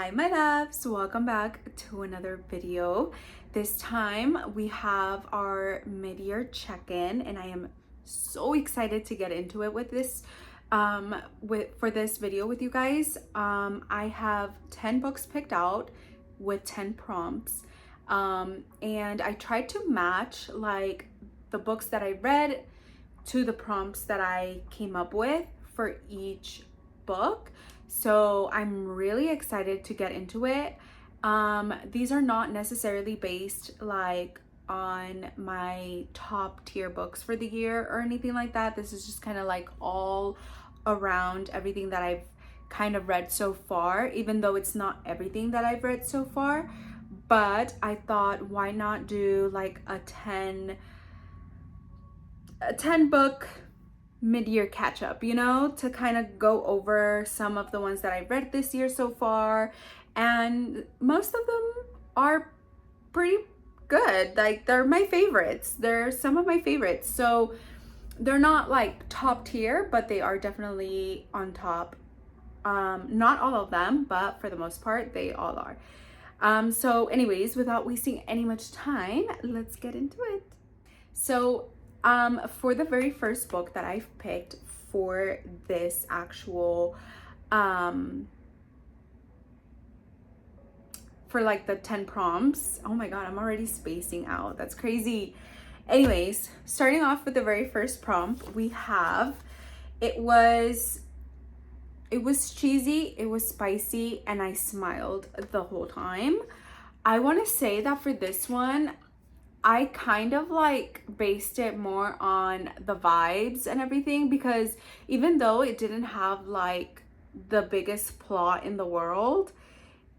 Hi my loves, welcome back to another video. This time we have our mid-year check-in and I am so excited to get into it with this for this video with you guys. I have 10 books picked out with 10 prompts, and I tried to match like the books that I read to the prompts that I came up with for each book. So I'm really excited to get into it. These are not necessarily based like on my top tier books for the year or anything like that. This is just kind of like all around everything that I've kind of read so far, even though it's not everything that I've read so far. But I thought, why not do like a 10 book mid-year catch-up, you know, to kind of go over some of the ones that I've read this year so far, and most of them are pretty good. Like, they're my favorites. They're some of my favorites, so they're not like top tier, but they are definitely on top. Not all of them, but for the most part they all are. So anyways, without wasting any much time, let's get into it. So for the very first book that I've picked for this actual, for like the 10 prompts, oh my god, I'm already spacing out, that's crazy. Anyways, starting off with the very first prompt, we have, it was cheesy, it was spicy, and I smiled the whole time. I want to say that for this one, I kind of like based it more on the vibes and everything, because even though it didn't have like the biggest plot in the world,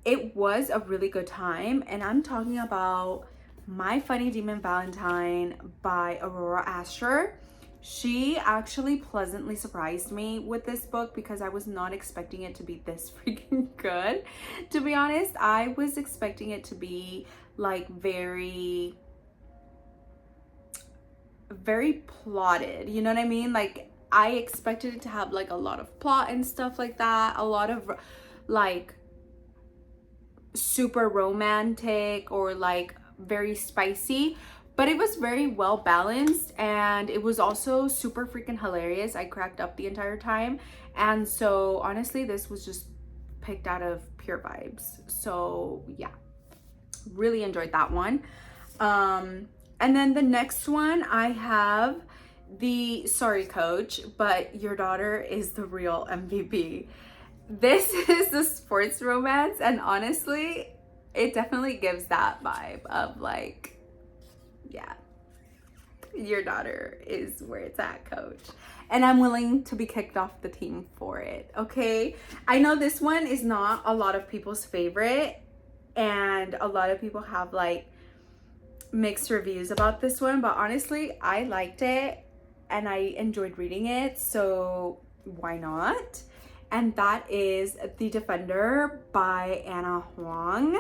it was a really good time. And I'm talking about My Funny Demon Valentine by Aurora Ascher. She actually pleasantly surprised me with this book because I was not expecting it to be this freaking good. To be honest, I was expecting it to be like very plotted, you know what I mean? Like, I expected it to have like a lot of plot and stuff like that, a lot of like super romantic or like very spicy, but it was very well balanced, and it was also super freaking hilarious. I cracked up the entire time, and so honestly this was just picked out of pure vibes. So yeah, really enjoyed that one. And then the next one, I have the Sorry Coach, but Your Daughter is the Real MVP. This is a sports romance, and honestly, it definitely gives that vibe of like, yeah, your daughter is where it's at, coach. And I'm willing to be kicked off the team for it, okay? I know this one is not a lot of people's favorite, and a lot of people have like mixed reviews about this one, but honestly I liked it and I enjoyed reading it, so why not? And that is The Defender by Huang.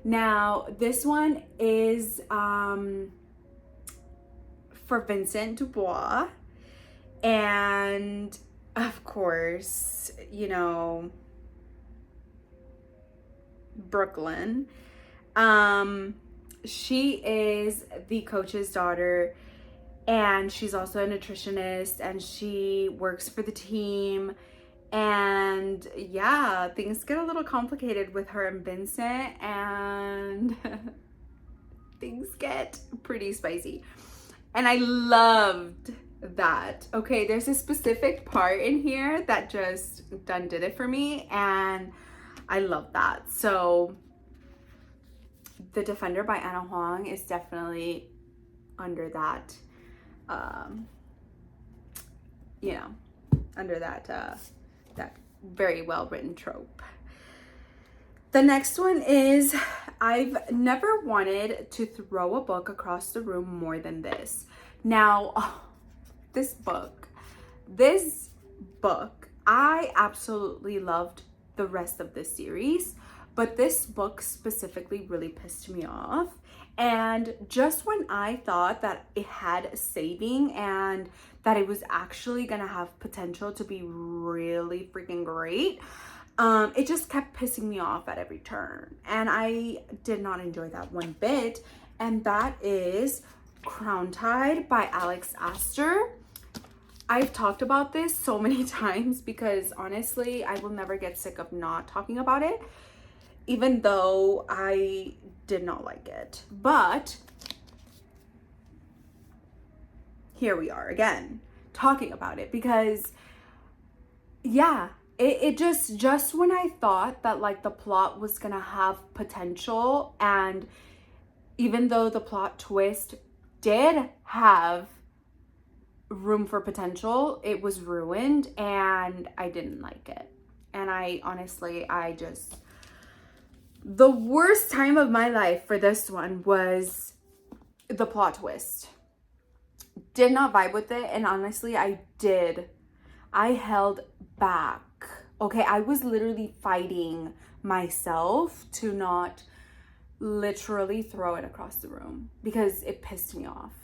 Now this one is for Vincent Dubois, and of course, you know, Brooklyn. She is the coach's daughter, and she's also a nutritionist, and she works for the team. And yeah, things get a little complicated with her and Vincent, and things get pretty spicy. And I loved that. Okay, there's a specific part in here that just done did it for me, and I love that. So The Defender by Huang is definitely under that, you know, under that that very well written trope. The next one is, I've never wanted to throw a book across the room more than this. Now, this book, I absolutely loved the rest of this series, but this book specifically really pissed me off. And just when I thought that it had saving and that it was actually gonna have potential to be really freaking great, It just kept pissing me off at every turn, and I did not enjoy that one bit. And that is Crowntide by Aster. I've talked about this so many times because honestly, I will never get sick of not talking about it, even though I did not like it. But here we are again talking about it because yeah, it just when I thought that like the plot was gonna have potential, and even though the plot twist did have room for potential, it was ruined and I didn't like it. And I honestly, the worst time of my life for this one was the plot twist. Did not vibe with it, and honestly, I held back. Okay, I was literally fighting myself to not literally throw it across the room because it pissed me off.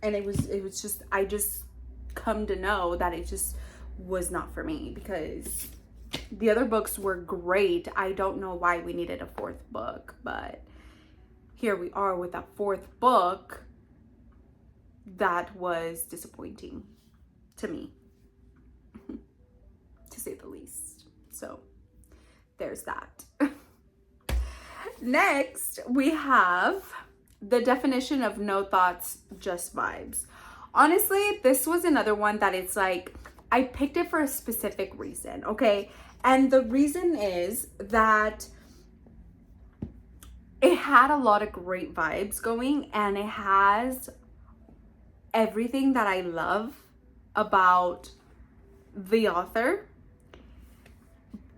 And it was just, I just come to know that it just was not for me because the other books were great. I don't know why we needed a fourth book, but here we are with that fourth book that was disappointing to me, to say the least. So there's that. Next, we have the definition of no thoughts, just vibes. Honestly, this was another one that it's like, I picked it for a specific reason, okay? And the reason is that it had a lot of great vibes going, and it has everything that I love about the author.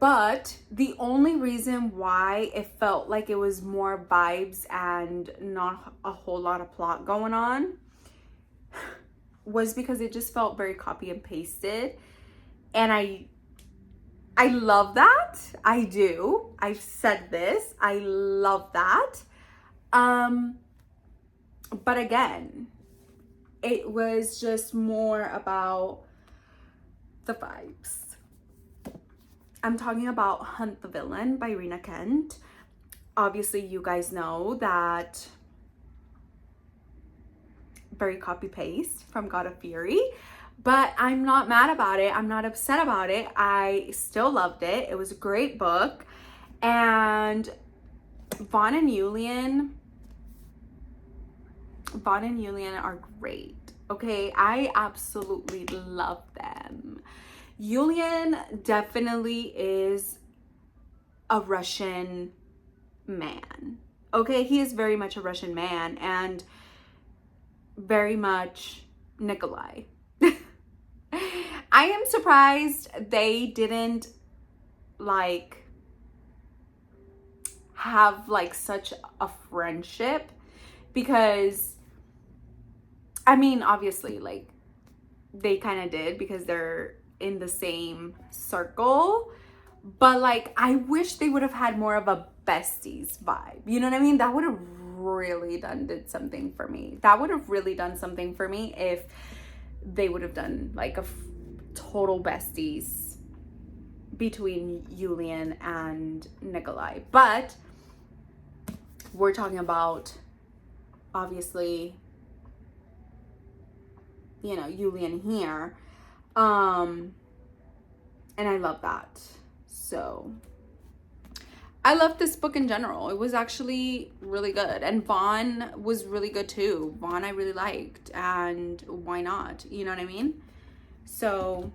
But the only reason why it felt like it was more vibes and not a whole lot of plot going on was because it just felt very copy and pasted. And I love that. I do. I've said this. I love that. But again, it was just more about the vibes. I'm talking about Hunt the Villain by Rena Kent. Obviously, you guys know that very copy-paste from God of Fury, but I'm not mad about it. I'm not upset about it. I still loved it. It was a great book. And Vaughn and Julian are great. Okay, I absolutely love them. Julian definitely is a Russian man. Okay, he is very much a Russian man and very much Nikolai. I am surprised they didn't like have like such a friendship, because I mean, obviously like they kind of did because they're in the same circle, but like I wish they would have had more of a besties vibe. You know what I mean? That would have really did something for me. That would have really done something for me if they would have done like a total besties between Julian and Nikolai. But we're talking about obviously, you know, Julian here. And I love that. So I love this book in general. It was actually really good. And Vaughn was really good too. Vaughn I really liked, and why not? You know what I mean? So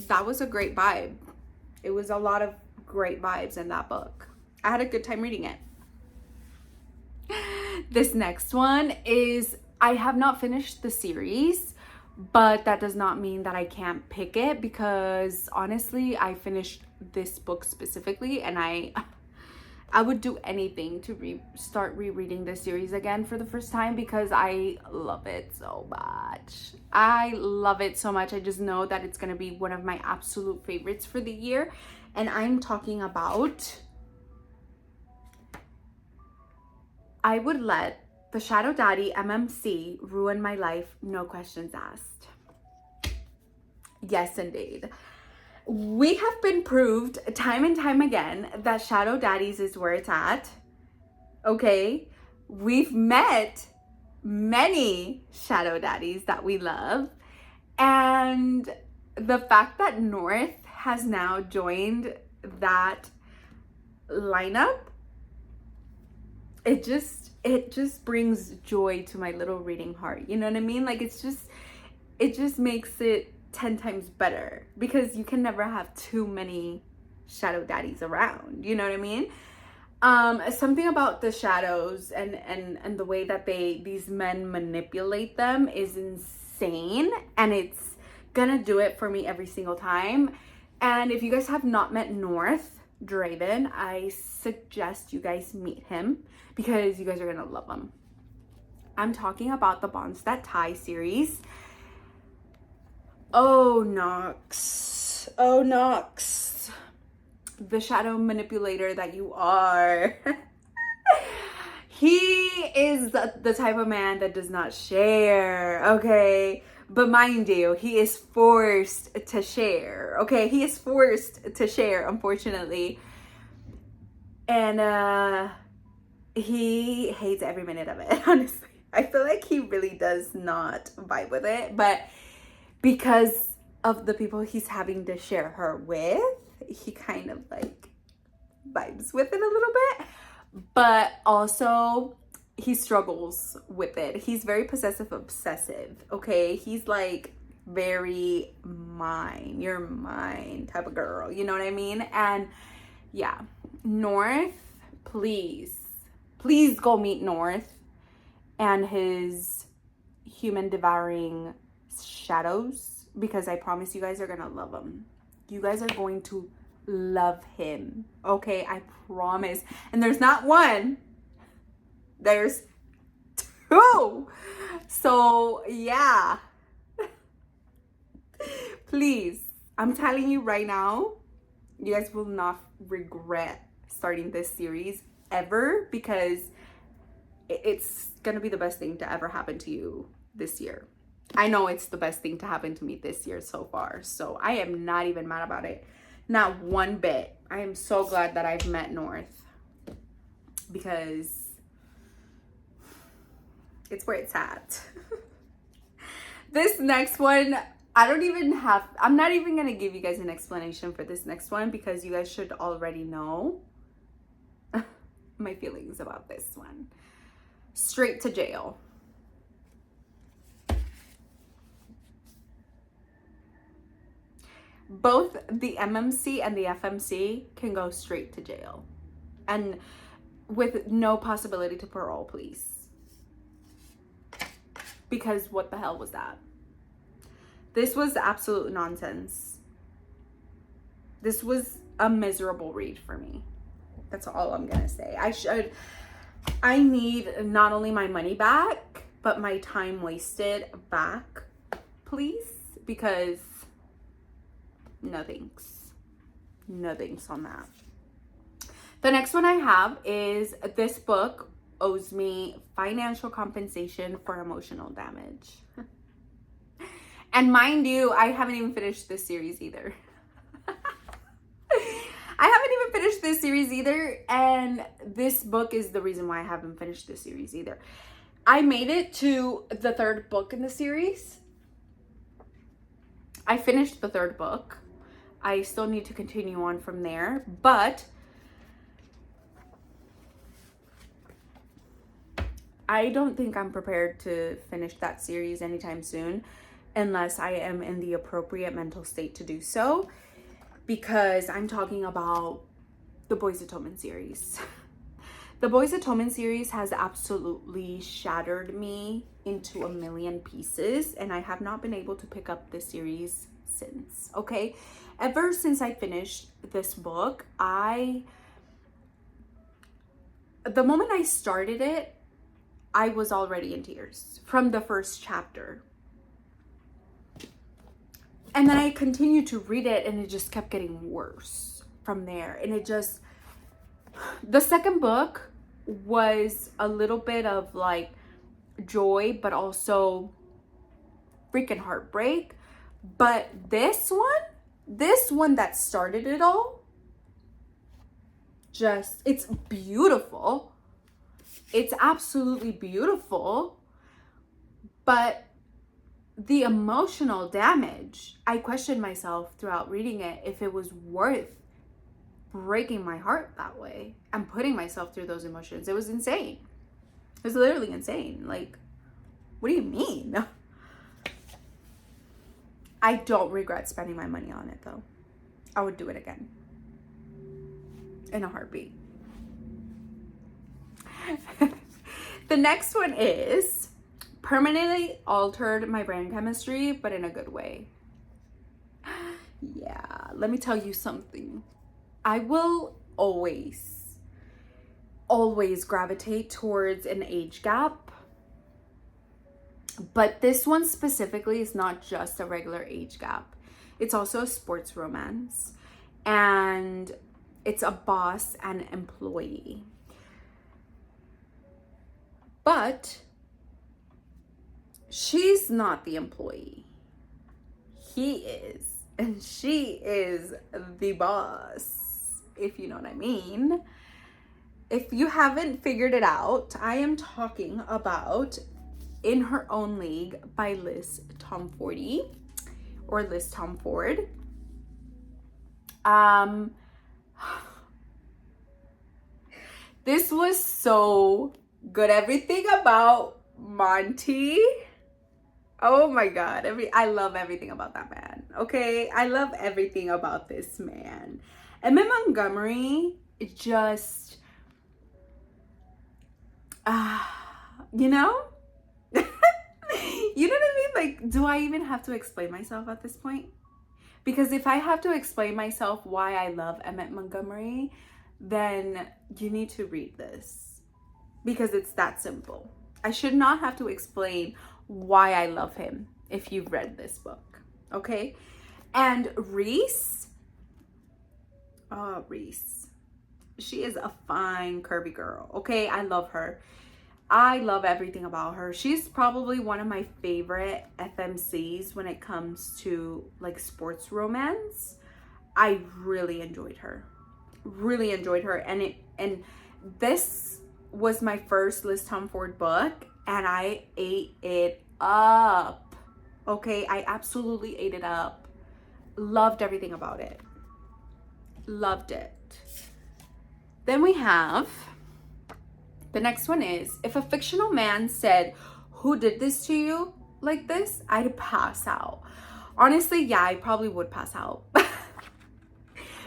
that was a great vibe. It was a lot of great vibes in that book. I had a good time reading it. This next one is, I have not finished the series, but that does not mean that I can't pick it, because honestly, I finished this book specifically, and I would do anything to start rereading this series again for the first time, because I love it so much. I love it so much. I just know that it's going to be one of my absolute favorites for the year. And I'm talking about I Would Let the Shadow Daddy MMC Ruin My Life, No Questions Asked. Yes, indeed. We have been proved time and time again that Shadow Daddies is where it's at. Okay? We've met many Shadow Daddies that we love. And the fact that North has now joined that lineup, it just brings joy to my little reading heart. You know what I mean? Like, it just makes it 10 times better, because you can never have too many Shadow Daddies around. You know what I mean? Something about the shadows and the way that these men manipulate them is insane, and it's gonna do it for me every single time. And if you guys have not met North Draven, I suggest you guys meet him, because you guys are gonna love him. I'm talking about the Bonds That Tie series. Oh, Nox. Oh, Nox. The shadow manipulator that you are. He is the type of man that does not share, okay? But mind you, he is forced to share, okay? He is forced to share, unfortunately. And he hates every minute of it, honestly. I feel like he really does not vibe with it, but because of the people he's having to share her with, he kind of like vibes with it a little bit. But also, he struggles with it. He's very possessive obsessive, okay? He's like very mine, you're mine type of girl, you know what I mean? And yeah, North, please go meet North and his human devouring shadows, because I promise you guys are gonna love him. You guys are going to love him, okay? I promise. And there's not one, there's two. So yeah, please, I'm telling you right now, you guys will not regret starting this series ever, because it's gonna be the best thing to ever happen to you this year. I know it's the best thing to happen to me this year so far, so I am not even mad about it. Not one bit. I am so glad that I've met North, because it's where it's at. This next one, I'm not even gonna give you guys an explanation for this next one, because you guys should already know my feelings about this one. Straight to jail. Both the MMC and the FMC can go straight to jail, and with no possibility to parole, please. Because what the hell was that? This was absolute nonsense. This was a miserable read for me. That's all I'm gonna say. I need not only my money back, but my time wasted back, please, because no thanks. No thanks on that. The next one I have is this book owes me financial compensation for emotional damage. And mind you, I haven't even finished this series either. I haven't even finished this series either, and this book is the reason why I haven't finished this series either. I made it to the third book in the series. I finished the third book. I still need to continue on from there, but I don't think I'm prepared to finish that series anytime soon, unless I am in the appropriate mental state to do so, because I'm talking about the Boys of Tommen series. The Boys of Tommen series has absolutely shattered me into a million pieces, and I have not been able to pick up this series since, okay? Ever since I finished this book, the moment I started it, I was already in tears from the first chapter. And then I continued to read it, and it just kept getting worse from there. And the second book was a little bit of like joy, but also freaking heartbreak. But this one, This one that started it all, just, it's beautiful. It's absolutely beautiful. But the emotional damage, I questioned myself throughout reading it if it was worth breaking my heart that way and putting myself through those emotions. It was insane. It was literally insane. Like, what do you mean? I don't regret spending my money on it though. I would do it again. In a heartbeat. The next one is permanently altered my brain chemistry, but in a good way. Yeah, let me tell you something. I will always gravitate towards an age gap. But this one specifically is not just a regular age gap. It's also a sports romance. And it's a boss and employee. But she's not the employee. He is. And she is the boss, if you know what I mean. If you haven't figured it out, I am talking about In Her Own League by Liz Tomforde, or Liz Tomforde. This was so good. Everything about Monty. Oh my God. I love everything about that man. Okay. I love everything about this man. Emmett Montgomery just, you know? You know what I mean? Like, do I even have to explain myself at this point? Because if I have to explain myself why I love Emmett Montgomery, then you need to read this. Because it's that simple. I should not have to explain why I love him if you've read this book. Okay? And Reese. Oh, Reese. She is a fine, curvy girl. Okay? I love her. I love everything about her. She's probably one of my favorite FMCs when it comes to like sports romance. I really enjoyed her. Really enjoyed her. And this was my first Liz Tomforde book and I ate it up. Okay, I absolutely ate it up. Loved everything about it. Loved it. Then we have, the next one is, if a fictional man said, "Who did this to you?" like this, I'd pass out. Honestly, yeah, I probably would pass out.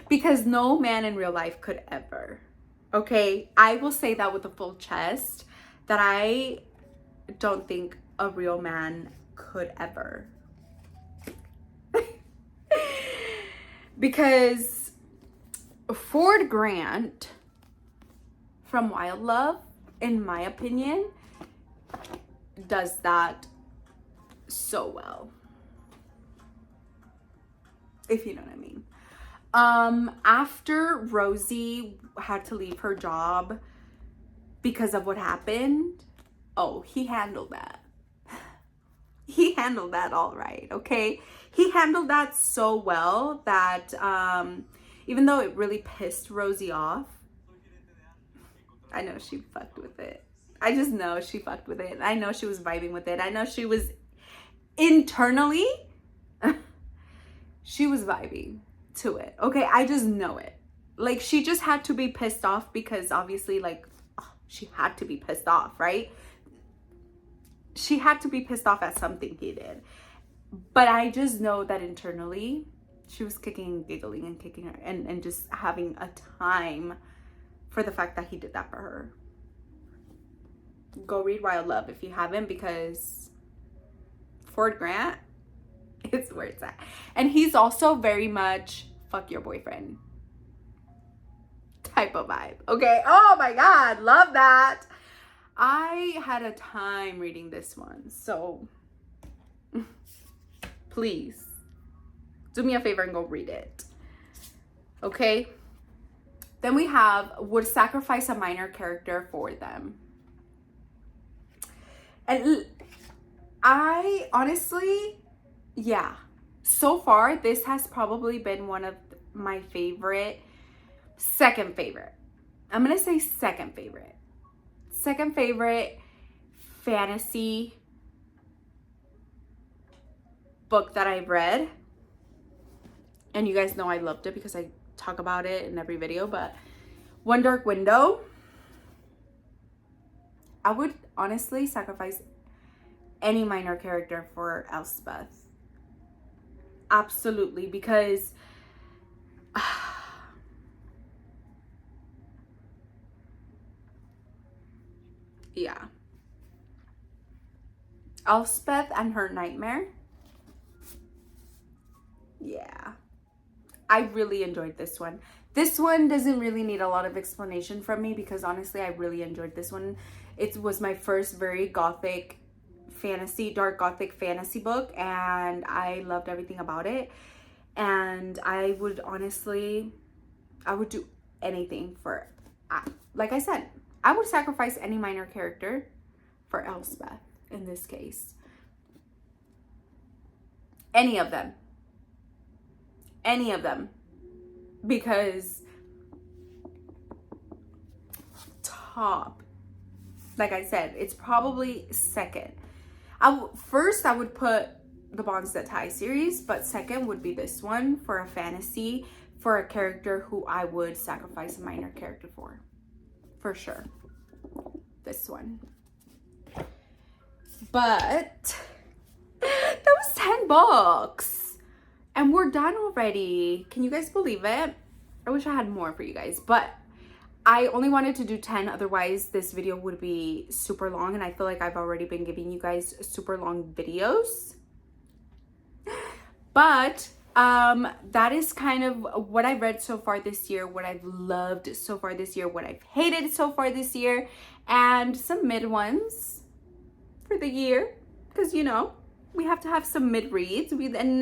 Because no man in real life could ever. Okay, I will say that with a full chest, that I don't think a real man could ever. Because Ford Grant from Wild Love, in my opinion, does that so well. If you know what I mean. After Rosie had to leave her job because of what happened, oh, he handled that. He handled that all right, okay? He handled that so well that even though it really pissed Rosie off, I know she fucked with it. I just know she fucked with it. I know she was vibing with it. I know she was internally, she was vibing to it. Okay, I just know it. Like, she just had to be pissed off because obviously, like, she had to be pissed off, right? She had to be pissed off at something he did. But I just know that internally, she was kicking and giggling and kicking her and just having a time for the fact that he did that for her. Go read Wild Love if you haven't, because Ford Grant, it's where it's at. And he's also very much fuck your boyfriend type of vibe. Okay. Oh my God. Love that. I had a time reading this one. So please do me a favor and go read it. Okay. Then we have would sacrifice a minor character for them. And I honestly, yeah, So far, this has probably been one of my favorite, second favorite. I'm gonna say second favorite. Second favorite fantasy book that I've read. And you guys know I loved it because I talk about it in every video, but One Dark Window. I would honestly sacrifice any minor character for Elspeth. Absolutely, because yeah. Elspeth and her nightmare. Yeah. I really enjoyed this one. This one doesn't really need a lot of explanation from me because honestly, I really enjoyed this one. It was my first very gothic fantasy, dark gothic fantasy book, and I loved everything about it. And I would honestly, I would do anything for, like I said, I would sacrifice any minor character for Elspeth in this case. Any of them. Any of them. Because top, like I said, it's probably second. First, I would put the Bonds That Tie series, but second would be this one for a fantasy, for a character who I would sacrifice a minor character for sure. This one. But that was 10 books. And we're done already. Can you guys believe it? I wish I had more for you guys, but I only wanted to do 10. Otherwise, this video would be super long. And I feel like I've already been giving you guys super long videos. But that is kind of what I've read so far this year, what I've loved so far this year, what I've hated so far this year, and some mid ones for the year. Because, you know, we have to have some mid reads. And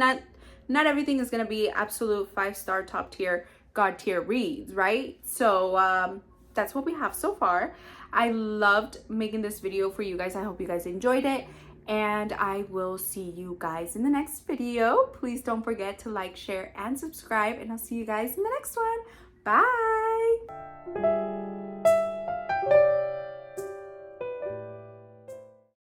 not everything is going to be absolute 5-star top tier god tier reads, right? So that's what we have so far. I loved making this video for you guys. I hope you guys enjoyed it, and I will see you guys in the next video. Please don't forget to like, share, and subscribe, and I'll see you guys in the next one. Bye.